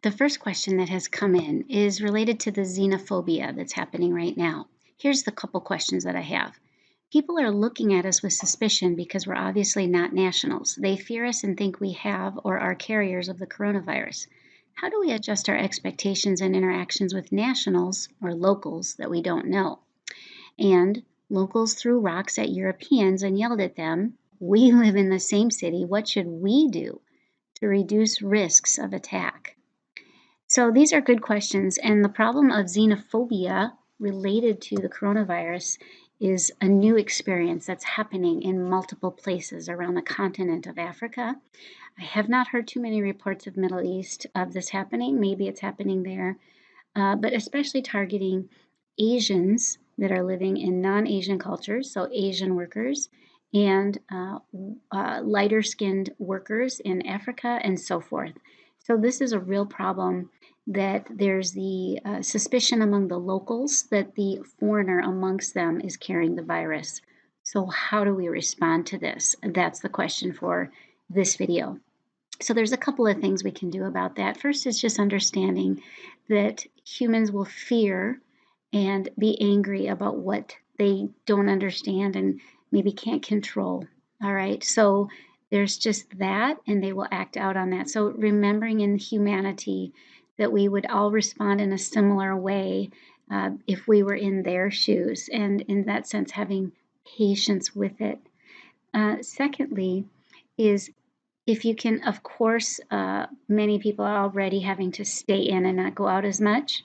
The first question that has come in is related to the xenophobia that's happening right now. Here's the couple questions that I have. People are looking at us with suspicion because we're obviously not nationals. They fear us and think we have or are carriers of the coronavirus. How do we adjust our expectations and interactions with nationals or locals that we don't know? And locals threw rocks at Europeans and yelled at them. We live in the same city. What should we do to reduce risks of attack? So these are good questions. And the problem of xenophobia related to the coronavirus is a new experience that's happening in multiple places around the continent of Africa. I have not heard too many reports of Middle East of this happening. Maybe it's happening there, but especially targeting Asians that are living in non-Asian cultures, so Asian workers and lighter-skinned workers in Africa and so forth. So this is a real problem that there's the suspicion among the locals that the foreigner amongst them is carrying the virus. So how do we respond to this? That's the question for this video. So there's a couple of things we can do about that. First is just understanding that humans will fear and be angry about what they don't understand and maybe can't control. All right, so there's just that, and they will act out on that. So remembering in humanity that we would all respond in a similar way if we were in their shoes, and in that sense, having patience with it. Secondly, is if you can, of course, many people are already having to stay in and not go out as much.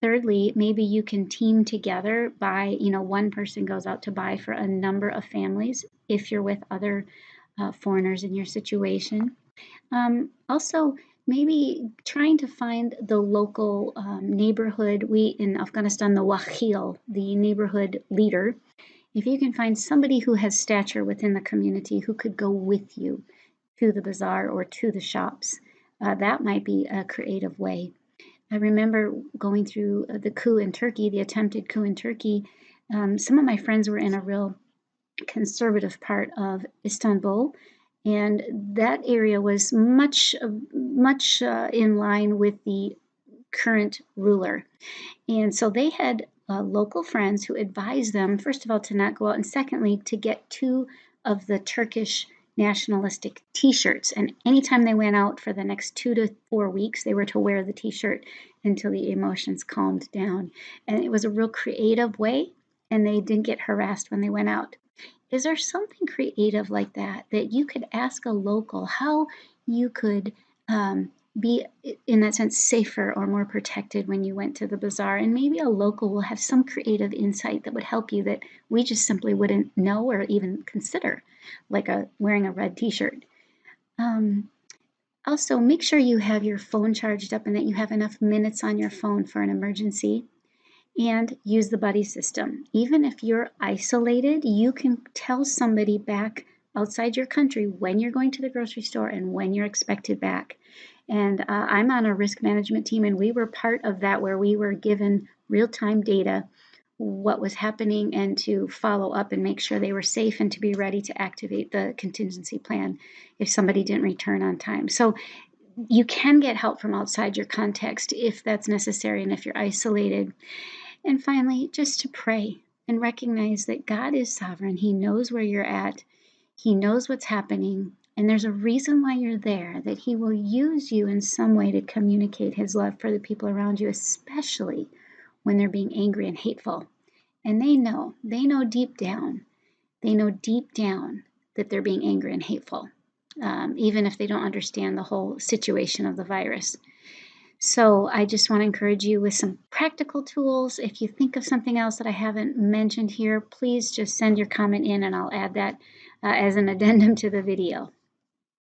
Thirdly, maybe you can team together, buy, one person goes out to buy for a number of families if you're with other foreigners in your situation. Also, maybe trying to find the local neighborhood, in Afghanistan, the wakil, the neighborhood leader. If you can find somebody who has stature within the community who could go with you to the bazaar or to the shops, that might be a creative way. I remember going through the coup in Turkey, the attempted coup in Turkey. Some of my friends were in a real conservative part of Istanbul, and that area was much in line with the current ruler. And so they had local friends who advised them, first of all, to not go out, and secondly, to get 2 of the Turkish nationalistic t-shirts. And anytime they went out for the next 2 to 4 weeks, they were to wear the t-shirt until the emotions calmed down. And it was a real creative way, and they didn't get harassed when they went out. Is there something creative like that you could ask a local how you could be, in that sense, safer or more protected when you went to the bazaar? And maybe a local will have some creative insight that would help you that we just simply wouldn't know or even consider, like wearing a red t-shirt. Also, make sure you have your phone charged up and that you have enough minutes on your phone for an emergency. And use the buddy system. Even if you're isolated, you can tell somebody back outside your country when you're going to the grocery store and when you're expected back. And I'm on a risk management team, and we were part of that, where we were given real-time data, what was happening, and to follow up and make sure they were safe and to be ready to activate the contingency plan if somebody didn't return on time. So you can get help from outside your context if that's necessary and if you're isolated. And finally, just to pray and recognize that God is sovereign. He knows where you're at. He knows what's happening. And there's a reason why you're there, that He will use you in some way to communicate His love for the people around you, especially when they're being angry and hateful. And they know deep down that they're being angry and hateful, even if they don't understand the whole situation of the virus. So I just want to encourage you with some practical tools. If you think of something else that I haven't mentioned here, please just send your comment in and I'll add that as an addendum to the video.